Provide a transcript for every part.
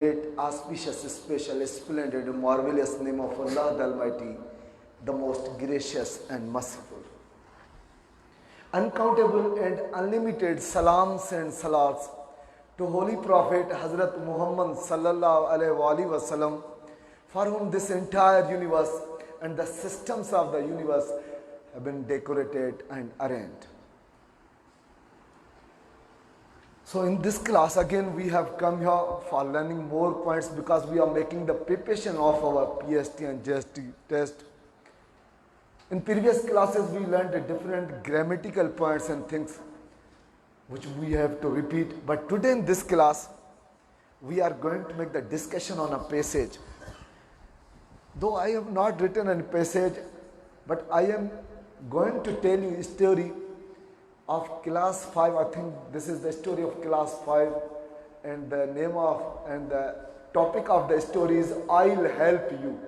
great, auspicious, special, splendid, marvelous name of Allah the Almighty, the most gracious and merciful. Uncountable and unlimited salams and salats to Holy Prophet Hazrat Muhammad sallallahu alaihi wasallam, for whom this entire universe and the systems of the universe have been decorated and arranged. So in this class again we have come here for learning more points because we are making the preparation of our PST and JST test. In previous classes we learned the different grammatical points and things which we have to repeat. But today in this class we are going to make the discussion on a passage. Though I have not written a passage, but I am going to tell you a story of class 5. I think this is the story of class 5, and the name of and the topic of the story is I'll help you.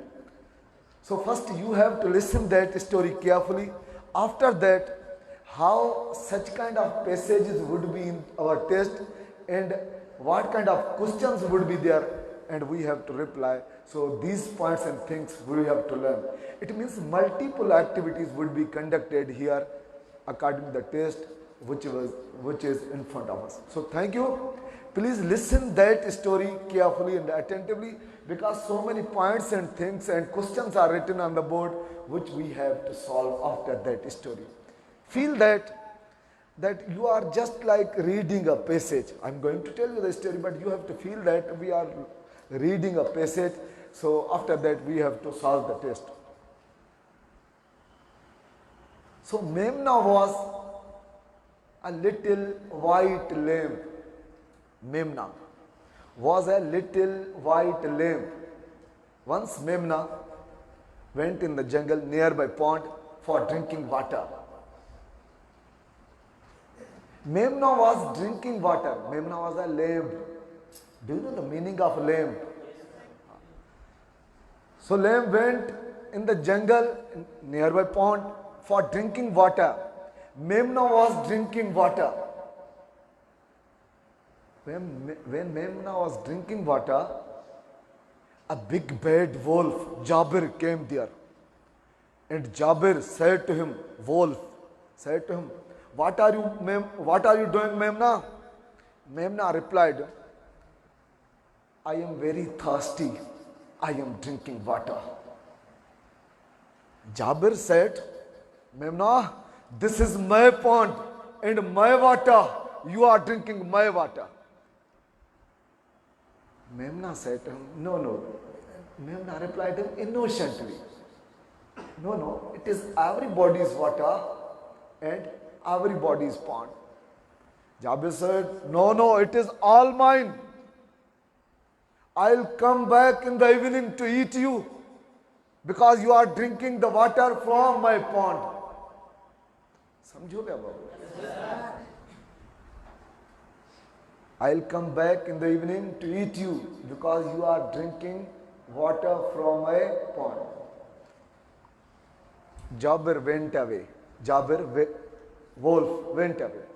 So first you have to listen that story carefully. After that, how such kind of passages would be in our test and what kind of questions would be there, and we have to reply. So these points and things we have to learn. It means multiple activities would be conducted here according to the test which is in front of us. So thank you. Please listen that story carefully and attentively because so many points and things and questions are written on the board which we have to solve after that story. Feel that you are just like reading a passage. I'm going to tell you the story, but you have to feel that we are reading a passage. So after that we have to solve the test. So Memna was a little white lamb. Memna was a little white lamb. Once Memna went in the jungle nearby pond for drinking water. Memna was drinking water. Memna was a lamb. Do you know the meaning of lamb? So lamb went in the jungle nearby pond for drinking water. Memna was drinking water. When Memna was drinking water, a big bad wolf, Jabir, came there. And Jabir said to him, wolf said to him, what are you doing, Memna? Memna replied, I am very thirsty. I am drinking water. Jabir said, Memna, this is my pond and my water. You are drinking my water. Memna said to him, no. Memna replied to him innocently. No, it is everybody's water and everybody's pond. Jabir said, no, it is all mine. I'll come back in the evening to eat you because you are drinking the water from my pond. समझो क्या बाबू? I'll come back in the evening to eat you because you are drinking water from my pond. Jabir went away. Wolf went away.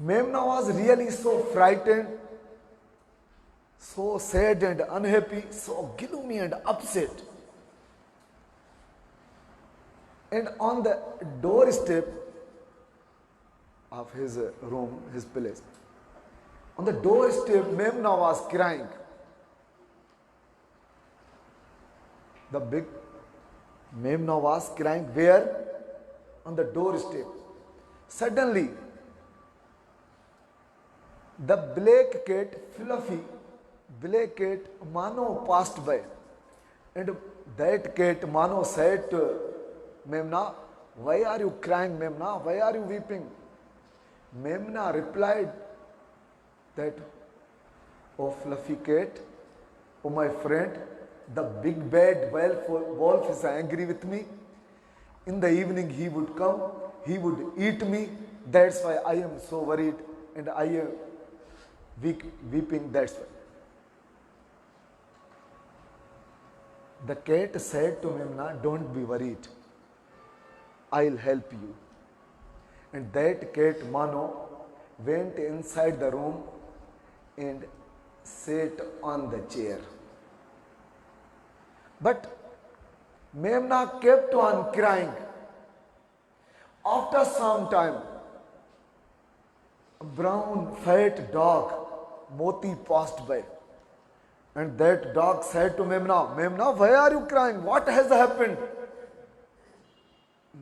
Memna was really so frightened, so sad and unhappy, so gloomy and upset. And on the doorstep of his room, his palace, on the doorstep, Memna was crying. Memna was crying where? On the doorstep. Suddenly, the black cat, Fluffy, black cat Mano passed by. And that cat Mano said to Memna, why are you crying, Memna? Why are you weeping? Memna replied that, oh Fluffy cat, oh my friend, the big bad wolf is angry with me. In the evening he would come, he would eat me. That's why I am so worried and I am weeping, that's why. The cat said to Memna, don't be worried. I'll help you. And that cat Mano went inside the room and sat on the chair. But Memna kept on crying. After some time, a brown fat dog, Moti, passed by. And that dog said to Memna, Memna, why are you crying? What has happened?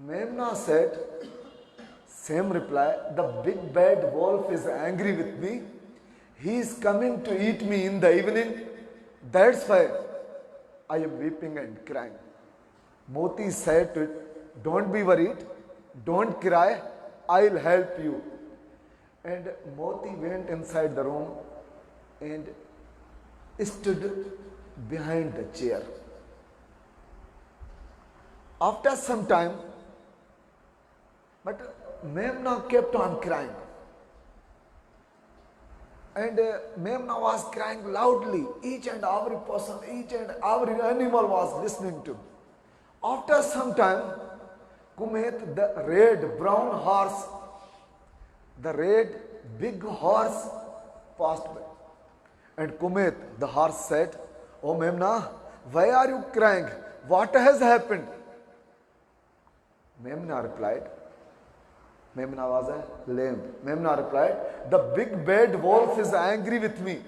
Memna said, same reply, the big bad wolf is angry with me. He is coming to eat me in the evening. That's why I am weeping and crying. Moti said to it, don't be worried, don't cry, I'll help you. And Moti went inside the room and stood behind the chair. After some time, but Memna kept on crying. And Memna was crying loudly. Each and every person, each and every animal was listening to. After some time, Kumet, the red brown horse, the red big horse passed by. And Kumet, the horse said, Oh Memna, why are you crying? What has happened? Memna replied, Memna was a lamb. Memna replied, the big bad wolf is angry with me.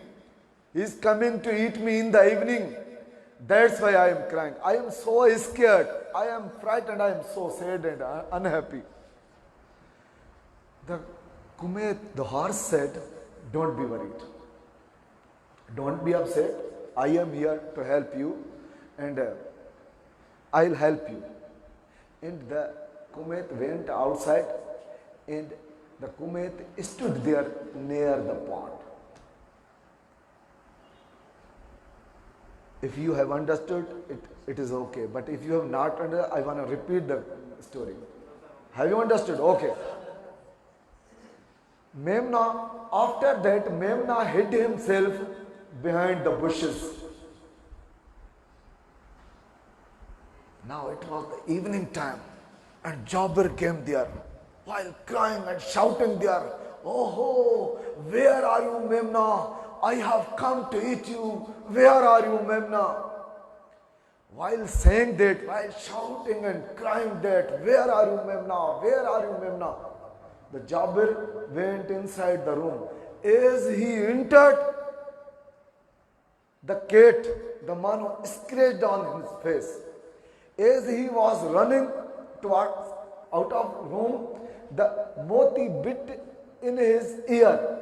He is coming to eat me in the evening. That's why I am crying. I am so scared. I am frightened. I am so sad and unhappy. The Kumet, the horse said, don't be worried. Don't be upset. I am here to help you and I'll help you. And the Kumet went outside and the Kumet stood there near the pond. If you have understood, it is okay. But if you have not understood, I want to repeat the story. Have you understood? Okay. Memna, after that, Memna hid himself behind the bushes. Now it was the evening time and Jabir came there while crying and shouting there, Oh, where are you, Memna? I have come to eat you. Where are you, Memna? While saying that, while shouting and crying that, where are you, Memna? Where are you, Memna? The Jabir went inside the room. As he entered, the cat, the Manu, scratched on his face. As he was running towards out of room, the Moti bit in his ear.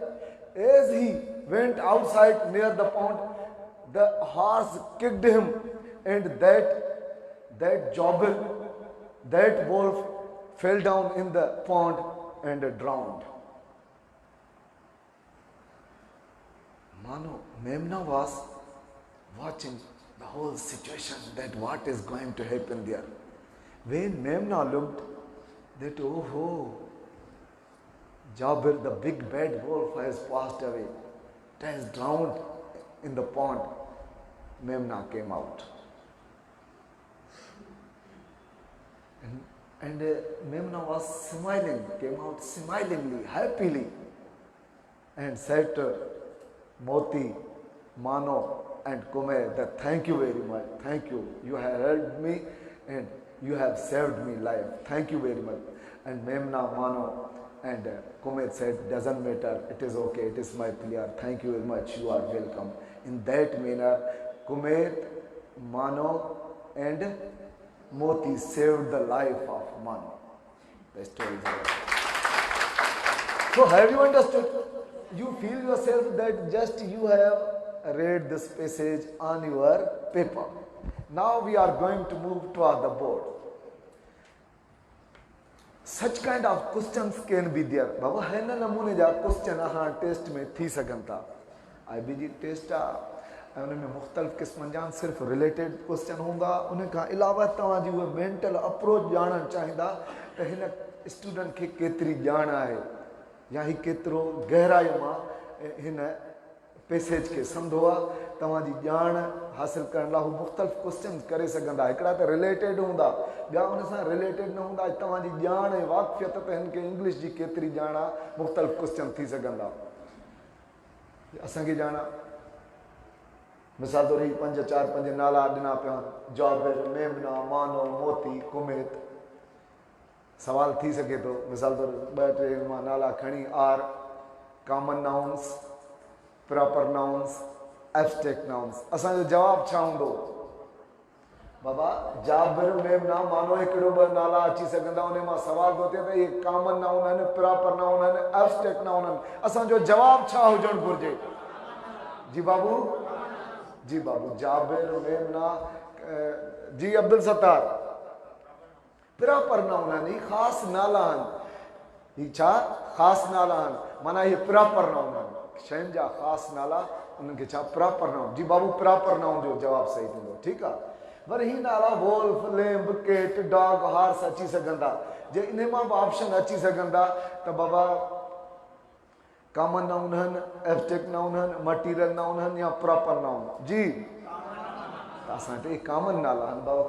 As he went outside near the pond, the horse kicked him, and that Jabir, that wolf, fell down in the pond and drowned. Manu, Memna was watching the whole situation, that what is going to happen there. When Memna looked, that Jabir, the big bad wolf, has passed away. It has drowned in the pond. Memna came out. And Memna was smiling, came out smilingly, happily, and said to Moti, Mano, and Kumet that thank you very much. Thank you. You have helped me and you have saved me life. Thank you very much. And Memna, Mano, and Kumet said, doesn't matter. It is okay. It is my pleasure. Thank you very much. You are welcome. In that manner, Kumet, Mano, and Moti saved the life of Mano. The story is over. So have you understood? You feel yourself that just you have read this passage on your paper. Now we are going to move toward the board. Such kind of questions can be there. Baba है ना नमूने जा question हाँ test में थी सकता. IBG test उनमें मुख्तलिफ किस्म जान सिर्फ रिलेटेड क्वेश्चन होंगे उन्हें कहा अलावा तव्हांजी उहे मेंटल अप्रोच ॼाणण चाहींदा त हिन स्टूडेंट खे केतिरी ॼाण आहे या ही केतिरो गहराई मां हिन पैसेज खे सम्झो आहे तव्हांजी ॼाण हासिल करण लाइ हू मुख़्तलिफ़ क्वेश्चन करे सघंदा हिकिड़ा त रिलेटेड हूंदा ॿिया हुन सां रिलेटेड न हूंदा तव्हांजी ॼाण ऐं वाक़फ़ियत त हिन खे इंग्लिश जी केतिरी ॼाण आहे मुख़्तलिफ़ क्वेश्चन थी सघंदा असांखे ॼाण मिसाल तौर ही 5 नाला ॾिना पिया, जाबिर, मेमना, मानो, मोती, कुमेत। सवाल थी सके थो मिसाल तौर 2-3 मां नाला खणी are common nouns, proper nouns, abstract nouns. असांजो जवाब छा हूंदो? बाबा जाबिर, मेमना, मानो हिकिड़ो 2 नाला अची सघंदा, उन मां सवाल थो थिए त इहे कॉमन नाउन आहिनि, प्रॉपर नाउन आहिनि, एब्स्ट्रैक्ट नाउन आहिनि। असांजो जवाब छा हुजणु घुरिजे? जी बाबू, जी बाबू, जाबिर, मेमना, जी अब्दुल सत्तार, प्रॉपर नाउन आहिनि, ही ख़ासि नाला आहिनि। ही छा? ख़ासि नाला आहिनि, माना इहे प्रॉपर नाउन आहिनि, शयुनि जा ख़ासि नाला, उन्हनि खे छा? Proper noun. जी बाबू, प्रॉपर नाउन जो जवाबु सही थींदो। ठीकु आहे। वरी ही नाला wolf, lamb, cat, dog, horse अची सघंदा। जे इन मां बि ऑप्शन अची सघंदा त बाबा कॉमन नाउन आहिनि, एब्स्ट्रैक्ट नाउन आहिनि, मटीरियल नाउन आहिनि या प्रॉपर नाउन। जी त असां वटि कॉमन नाला आहिनि बाबा,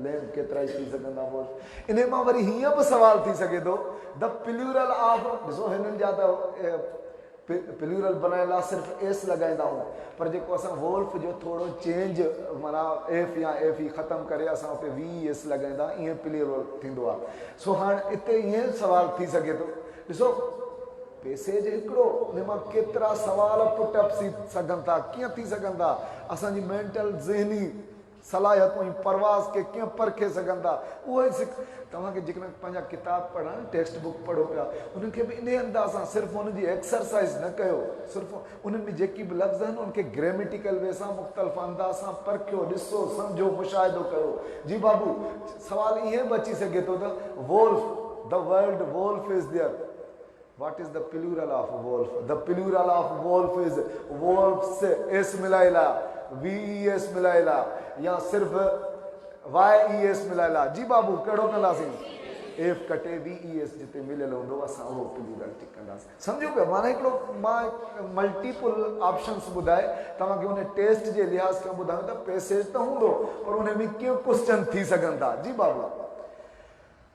लैम्ब केतिरा ई थी सघंदा। वोल्फ। इन मां वरी हीअं बि सवाल थी सघे थो द प्लूरल ऑफ, ॾिसो हिननि जा त प्लूरल बनाइण लाइ सिर्फ़ु एस लॻाईंदा आहियूं, पर जेको असां वोल्फ जो थोरो चेंज माना एफ या एफ ई ख़तमु करे असां उते वी एस लॻाईंदा, ईअं प्लूरल थींदो आहे। सो हाणे हिते ईअं सवाल थी सघे थो, ॾिसो पैसेज हिकिड़ो, उन मां केतिरा सवाल पुटअप थी सघनि था, कीअं थी सघनि था? असांजी मेंटल ज़हनी सलाहियतूं ऐं परवाज़ खे कीअं परखे सघनि था, उहो ई तव्हांखे जेकॾहिं पंहिंजा किताब पढ़ा, टेक्स्ट बुक पढ़ो पिया, उन्हनि खे बि इन अंदाज़ सां सिर्फ़ु उनजी एक्सरसाइज़ न कयो, सिर्फ़ु उन्हनि में जेकी बि लफ़्ज़ आहिनि उनखे ग्रामेटिकल वे सां मुख़्तलिफ़ अंदाज़ सां परखियो, ॾिसो, सम्झो, मुशाहिदो कयो। जी बाबू, सवाल ईअं बि अची सघे थो त wolf, the word wolf is there, what is the plural of wolf? The plural of wolf is wolves, s मिलाइला, ves मिलाइला, या सिर्फ़ ys मिलाइला। जी बाबू, कहिड़ो कंदासीं? एफ कटे ves जिते मिलियल हूंदो असां उहो प्लूरल टिक कंदासीं। सम्झो पिया? माना हिकिड़ो मां मल्टीपल ऑप्शन्स ॿुधाए तव्हांखे उन टेस्ट जे लिहाज़ खां ॿुधायो त पैसेज त हूंदो, पर उन में कीअं क्वेश्चन थी सघनि था। जी बाबू,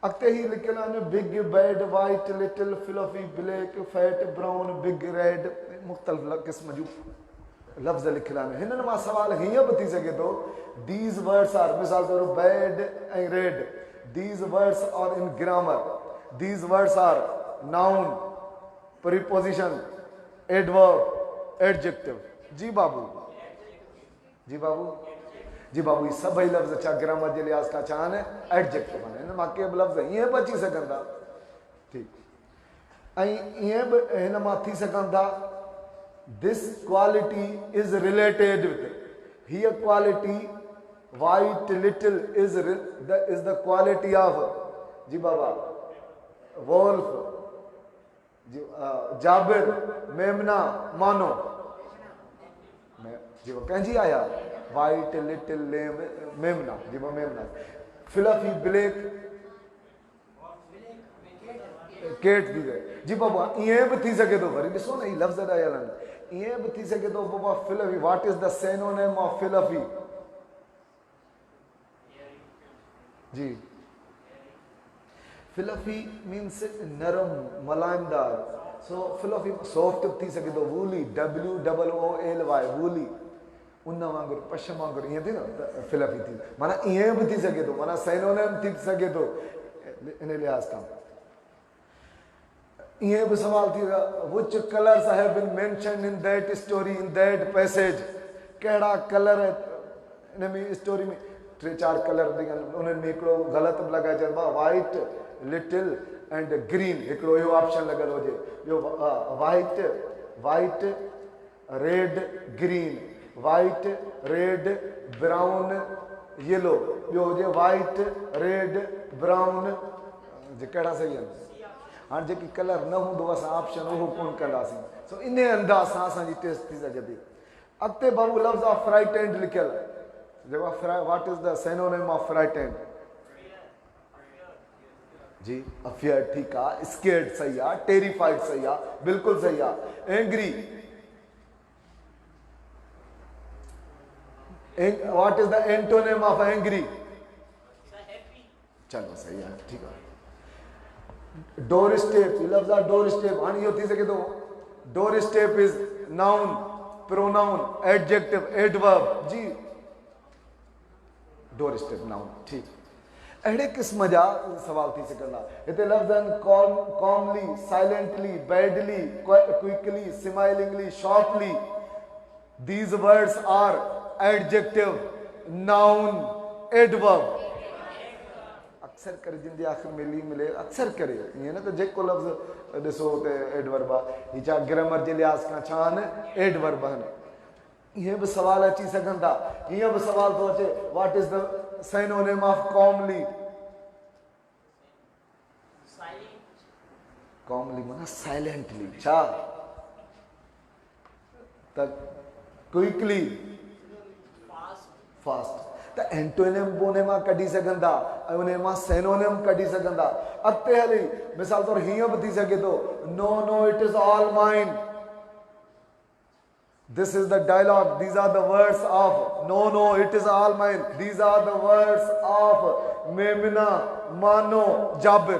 अॻिते ही लिखियल आहिनि big, bad, white, little, fluffy, black, fat, brown, big, red, मुख़्तलिफ़ क़िस्म जूं लफ़्ज़ लिखियल आहिनि। हिननि मां सवाल हीअं बि थी सघे थो, दीज़ वर्ड्स आर, मिसाल तौर बैड ऐं red, these words are in grammar, these words are noun, preposition, adverb, adjective. जी बाबू, जी बाबू, जी बाबू, ये सभई लफ़्ज़ छा ग्रामर जे लिहाज़ खां छा आहिनि? एडजेक्टिव आहिनि। हिन मां के बि लफ़्ज़ ईअं बि अची सघनि था। ठीकु। ऐं ईअं बि हिन मां थी सघनि था, this quality is related with, here quality, white, little is the quality of, जी बाबा, वोल्फ, जी जाबिर, मेमना, मानो, जी कंहिंजी आया? वाइट, लिटिल, मेमना, जी मेमना, फ्लफी, ब्लैक, केट थी गए। जी बाबा, ईअं बि थी सघे थो, वरी ॾिसो न ही लफ़्ज़ आयल आहिनि, ईअं बि थी सघे थो बाबा fluffy, what is the synonym of fluffy? जी, फ्लफी मीन्स नरम, मलाइमदार। सो फ्लफी सॉफ्ट थी सघे थो, वूली, WOOLY, वूली, उन वांगुरु, पशम वांगुरु, ईअं थी न त फ्लफी थी, माना ईअं बि थी सघे थो, माना सिनोनिम थी सघे थो इन लिहाज़ खां। ईअं बि सवाल थी वियो, which colours have been mentioned in that story, in that passage, कहिड़ा कलर इन में स्टोरी में 3-4 कलर उन्हनि में हिकिड़ो ग़लति बि लॻाए चइबो आहे, वाइट, लिटिल एंड ग्रीन, हिकिड़ो इहो ऑप्शन लॻल हुजे, ॿियो white, red, green, white, red, brown, yellow, ॿियो हुजे वाइट, रेड, ब्राउन, कहिड़ा सही आहिनि? हाणे जेकी कलर न हूंदो असां ऑप्शन उहो कोन कंदासीं। सो इन अंदाज़ सां असांजी टेस्ट थी सघे थी। अॻिते बाबू लफ़्ज़ आहे फ्राइटेंड लिखियल, जेको what is the synonym of frightened? जी अफियर, ठीकु आहे, स्केर्ड सही आहे, टेरिफाइड सही आहे, बिल्कुलु सही आहे, angry, what is the antonym of angry? चलो सही आहे, ठीकु आहे। डोर स्टेप, लफ़्ज़ आहे डोर स्टेप, हाणे इहो थी सघे थो doorstep is noun, pronoun, adjective, adverb जी, डोर स्टेप नाउन। ठीक, अड़े किस्म जा सवाल थी सघंदा। हिते लफ़्ज़नि calmly, silently, badly, quickly, smilingly, sharply, these words are adjective, noun, adverb। अक्सर करे जिंदे आखिर में ली मिले अक्सर करे ये ना तो जेको लफ्ज़ ॾिसो ते एडवर्ब आहे, ही छा ग्रामर जे लिहाज़ खां छा आहिनि एडवर्ब आहिनि। इहे बि सवाल अची सघनि था। हीअं बि सवाल थो अचे, what is the synonym of calmly? Calmly माना साइलेंटली, छा त क्विकली, फास्ट। त एंटोनिम बोने मां कढी सघनि था ऐं उन मां सेनोनिम कढी सघनि था। अॻिते हली मिसाल तौरु हीअं बि थी सघे थो, no no it is all mine. This is the dialogue. These are the words of no, no, it is all mine. These are the words of Memina, Mano, Jabir.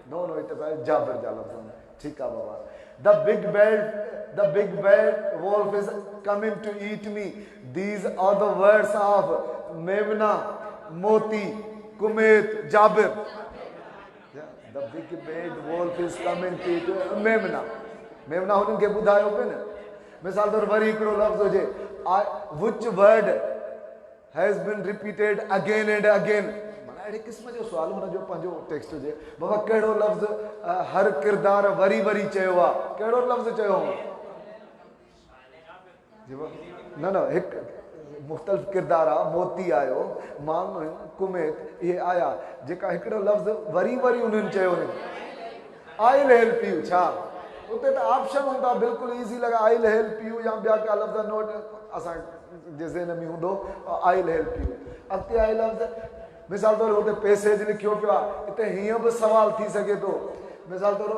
No, no, it is all Jabir. ठीक है बाबा। The big bad wolf is coming to eat me. These are the words of Memina, Moti, Kumet, Jabir. Yeah, the big bad wolf is coming to eat Memina. Memina हुननि खे ॿुधायो पियो न। मिसाल तौर worry हिकिड़ो लफ़्ज़ हुजे, which word has been repeated again and again। माना अहिड़े क़िस्म जो सुवाल हुनजो पंहिंजो टेक्स्ट हुजे, बाबा कहिड़ो लफ़्ज़ हर किरदार वरी वरी चयो आहे, कहिड़ो लफ़्ज़ चयो हो? न न हिकु मुख़्तलिफ़ किरदार आहे, मोती आयो, मान, कुमेत, इहे आया जेका हिकिड़ो लफ़्ज़ वरी वरी उन्हनि चयो न, आई विल हेल्प यू। छा उते त ऑप्शन हूंदा, बिल्कुलु ईज़ी लॻा, आई विल हेल्प यू या ॿिया का लफ़्ज़ नोट असांजे ज़हन में हूंदो, आई विल हेल्प यू। अॻिते आई लफ़्ज़ मिसाल तौरु हुते पैसेज लिखियो पियो आहे, हिते हीअं बि सवाल थी सघे थो। मिसाल तौरु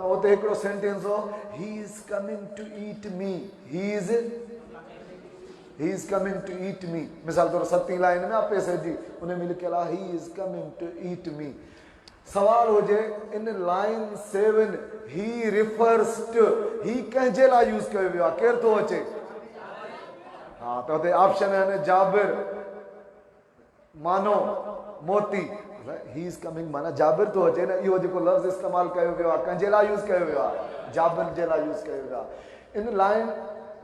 हुते हिकिड़ो सेंटेंस हो, he is coming to eat me, he is coming to eat me. मिसाल तौरु 7 लाइन में आहे पैसेज जी, उन में लिखियलु आहे he is coming to eat me. सवाल हुजे in line 7 he refers to, he कंहिंजे लाइ यूज़ कयो वियो आहे, केरु थो अचे? हा, त हुते ऑप्शन आहिनि जाबिर, मानो, मोती। ही इज़ कमिंग माना जाबिर थो अचे न, इहो जेको लफ़्ज़ इस्तेमालु कयो वियो आहे कंहिंजे लाइ यूज़ कयो वियो आहे? जाबिर जे लाइ यूज़ कयो वियो आहे। In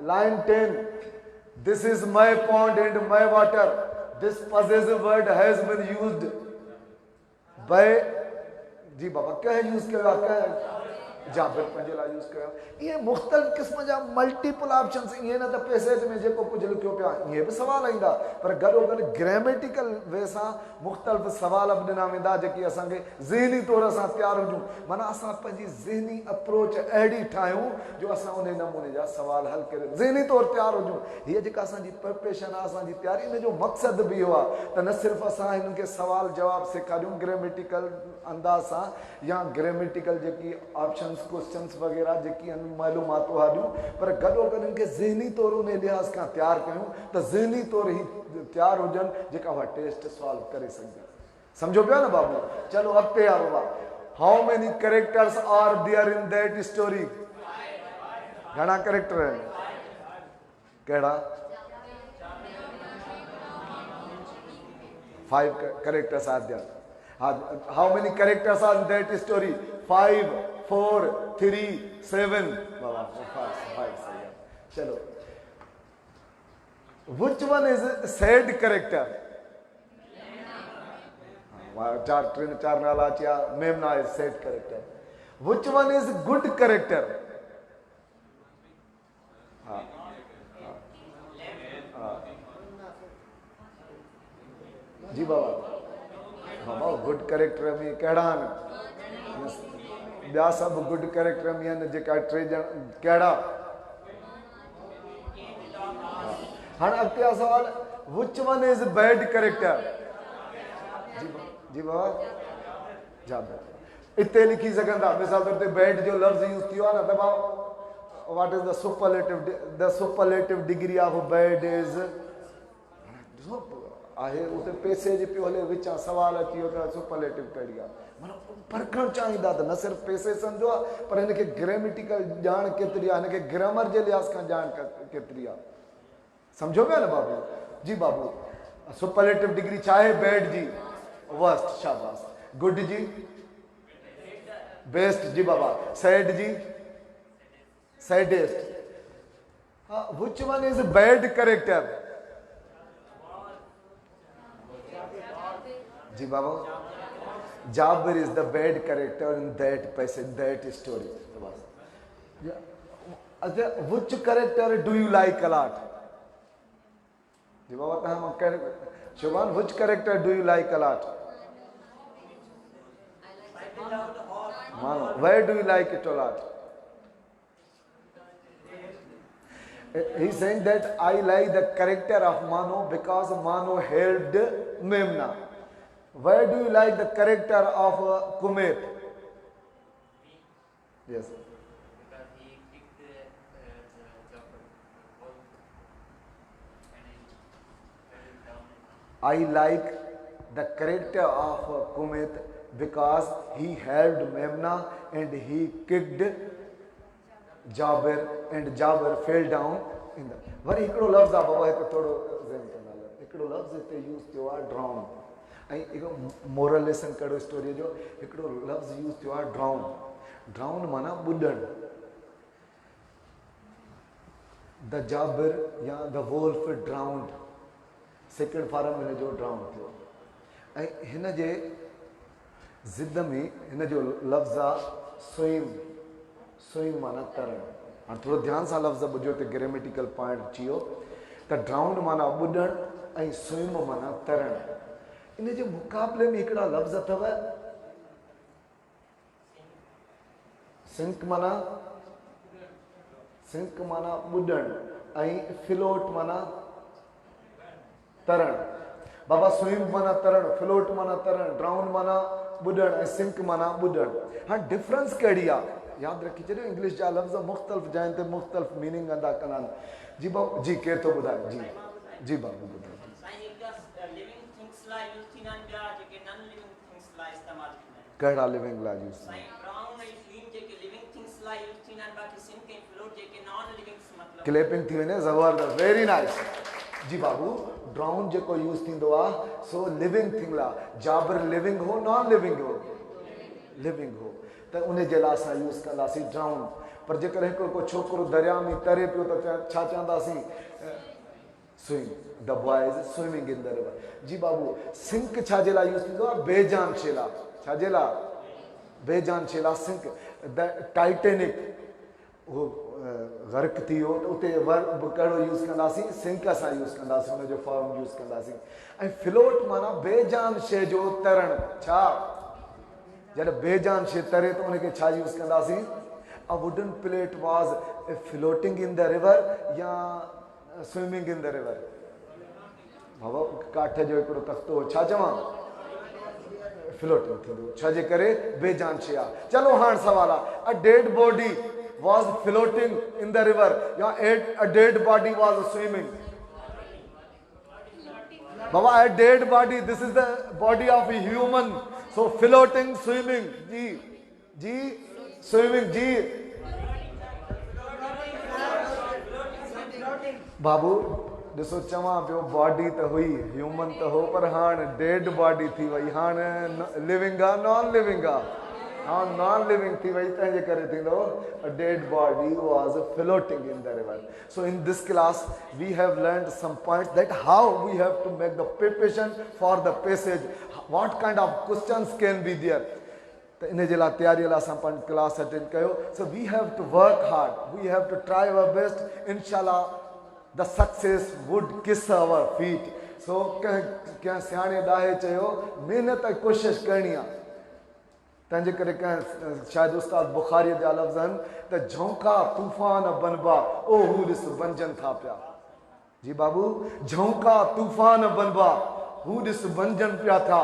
line 10, this is my pond and my water, this possessive word has been used by जी बाबा कंहिं यूज़ कयो आहे, कंहिं जाबिर पंहिंजे लाइ यूज़ कयो। इहे मुख़्तलिफ़ क़िस्म जा मल्टीपल ऑप्शन्स, ईअं न त पैसेज में जेको कुझु लिखियो पियो आहे इहे बि सवाल ईंदा, पर गॾोगॾु ग्रामेटिकल वे सां मुख़्तलिफ़ सवाल बि ॾिना वेंदा जेकी असांखे ज़हनी तौर सां तयारु हुजूं। माना असां पंहिंजी ज़हनी अप्रोच अहिड़ी ठाहियूं जो असां उन नमूने जा सवाल हल करे ज़हनी तौर तयारु हुजूं। हीअ जेका असांजी प्रिपरेशन आहे, असांजी तयारी, इन जो मक़सदु बि इहो आहे त न सिर्फ़ु असां हिननि खे सवाल जवाब सेखारियूं ग्रामेटिकल अंदाज़ सां या ग्रामेटिकल जेकी ऑप्शन्स क्वेश्चन्स वग़ैरह जेकी आहिनि मालूमात उहा ॾियूं, पर गॾोगॾु इनखे ज़हनी तौर उन लिहाज़ खां तयारु कयूं त ज़हनी तौर ई तयारु हुजनि जेका उहा टेस्ट सॉल्व करे सघनि। सम्झो पिया न बाबू? चलो अॻिते आहे बाबा। How many characters are there in that story? घणा कैरेक्टर आहिनि? कहिड़ा? 5 characters are there. How many characters are in that story? 5, 4, 3, 7. बाबा 5 सही है। चलो, which one is sad character? चार नाला अचिया, मेमना is sad character. Which one is good character? हाँ जी बाबा, बाबा गुड कैरेक्टर में कहिड़ा आहिनि? ॿिया सभु गुड कैरेक्टर में आहिनि जेका 3 ॼणा कहिड़ा? हाणे अॻिते आहे सवाल, which one is bad character? जी बाबा जाबिर। इते लिखी सघनि था, मिसाल तौर ते बैड जो लफ़्ज़ यूज़ थियो आहे न, त बाबा what is the superlative degree of bad is, आहे उते पैसे जे पियो हले विचां सवाल अची वियो त सुपरलेटिव कढी आहे माना परखणु चाहींदा त न सिर्फ़ु पैसे सम्झो आहे पर हिनखे ग्रामेटिकल ॼाण केतिरी आहे हिनखे ग्रामर जे लिहाज़ खां ॼाण केतिरी आहे सम्झो पिया न बाबू जी बाबू सुपरलेटिव डिग्री छा आहे बैड जी वर्स्ट शाबाश गुड जी बेस्ट जी बाबा सैड जी saddest which one is a bad character जी बाबा Jabir is the bad character in that passage that story which character do you like a lot जी बाबा कहाँ Shubhan which character do you like a lot Mano where do you like it a lot He's saying that I like the character of Mano because Mano helped Memna. Why do you like the character of Kumet? Yes. Because he picked the job I like the character of Kumet because he helped Memna and he kicked Jabir and Jabir fell down in the worry हिकिड़ो लफ़्ज़ आहे बाबा हिकु थोरो ज़हन कंदा हिकिड़ो लफ़्ज़ हिते use थियो आहे ड्राउन ऐं हिकु मोरल लेसन कहिड़ो स्टोरीअ जो हिकिड़ो लफ़्ज़ यूज़ थियो आहे ड्राउन ड्राउन माना ॿुॾणु द जाबिर या the Wolff drowned second form हिन जो ड्राउन थियो ऐं हिन जे ज़िद में हिन जो लफ़्ज़ आहे स्विम माना तरण हाणे थोरो ध्यान सां लफ़्ज़ ॿुधो त ग्रामेटिकल पॉइंट अची वियो त ड्राउंड माना ॿुॾणु ऐं स्विम माना तरण इन जे मुक़ाबले में हिकिड़ा लफ़्ज़ अथव सिंक माना ॿुॾणु ऐं फ्लोट माना तरण बाबा स्विम माना तरण फ्लोट माना तरण ड्राउन माना ॿुॾणु ऐं सिंक माना ॿुॾणु हाणे डिफरेंस कहिड़ी आहे यादि रखी छॾियो इंग्लिश जा लफ़्ज़ मुख़्तलिफ़ जाइ ते मुख़्तलिफ़ मीनिंग अदा कंदा आहिनि जी बाबू जी केरु थो ॿुधाए जी जी बाबू ॿुधायो कहिड़ा लिविंग लाइ यूज़ क्लैपिंग थी वञे ज़बरदस्त वेरी नाइस जी बाबू ड्राउन जेको यूज़ थींदो आहे सो लिविंग थिंग लाइ जाबिर लिविंग हो नॉन लिविंग हो लिविंग हो त उन जे लाइ असां यूज़ कंदासीं ड्राउन पर जेकर हिकिड़ो को छोकिरो दरिया में तरे पियो त छा चवंदासीं swim the boy is swimming in the river जी बाबू सिंक छा जे लाइ यूज़ थींदो आहे बेजान शइ लाइ छा जे लाइ बेजान शइ लाइ सिंक द टाइटेनिक उहो गर्क थी वियो त उते वर्ब कहिड़ो यूज़ कंदासीं सिंक सां यूज़ कंदासीं हुनजो फॉर्म यूज़ कंदासीं ऐं फ्लोट माना बेजान शइ जो तरण छा जॾहिं बेजान शइ तरे त उनखे छा यूज़ कंदासीं a wooden plate was floating in the river या स्विमिंग इन द रिवर बाबा काठ जो हिकिड़ो तख़्तो छा चवां फ्लोटिंग थींदो छाजे करे बेजान शइ आहे चलो हाणे सवाल आहे a dead body was floating in the river a dead body was swimming baba a dead body this is the body of a human so floating swimming ji swimming ji babu ॾिसो चवां पियो body त हुई human त हो पर हाणे dead body थी वई हाणे लिविंग आहे नॉन लिविंग आहे हाँ नॉन लिविंग थी वही तंहिंजे करे थींदो a dead body was floating in the river so in this class we have learned some points that how we have to make the preparation for the passage what kind of questions can be there त इन जे लाइ तयारीअ लाइ असां पंहिंजी class attend कयो so we have to work hard we have to try our best inshallah the success would kiss our feet so कंहिं सियाणे ॾाहे चयो महिनत कोशिशि करणी आहे तंहिंजे करे कंहिं शायदि उस्ताद बुखारीअ जा लफ़्ज़ आहिनि त झोंका तूफ़ान बनबा ओ हू ॾिस बणजनि था पिया जी बाबू झोंका तूफ़ान बनबा हू ॾिस बणजनि पिया था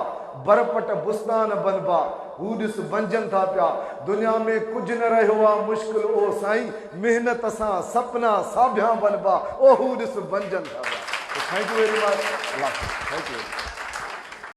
बरपट बुस्तान बनबा हू ॾिस बणजनि था पिया दुनिया में कुझु न रहियो आहे मुश्किल ओ साईं महिनत सां सपना साभिया बनबा ओ हू ॾिस बणजनि था पिया So thank you very much. Allah Hafiz. Thank you.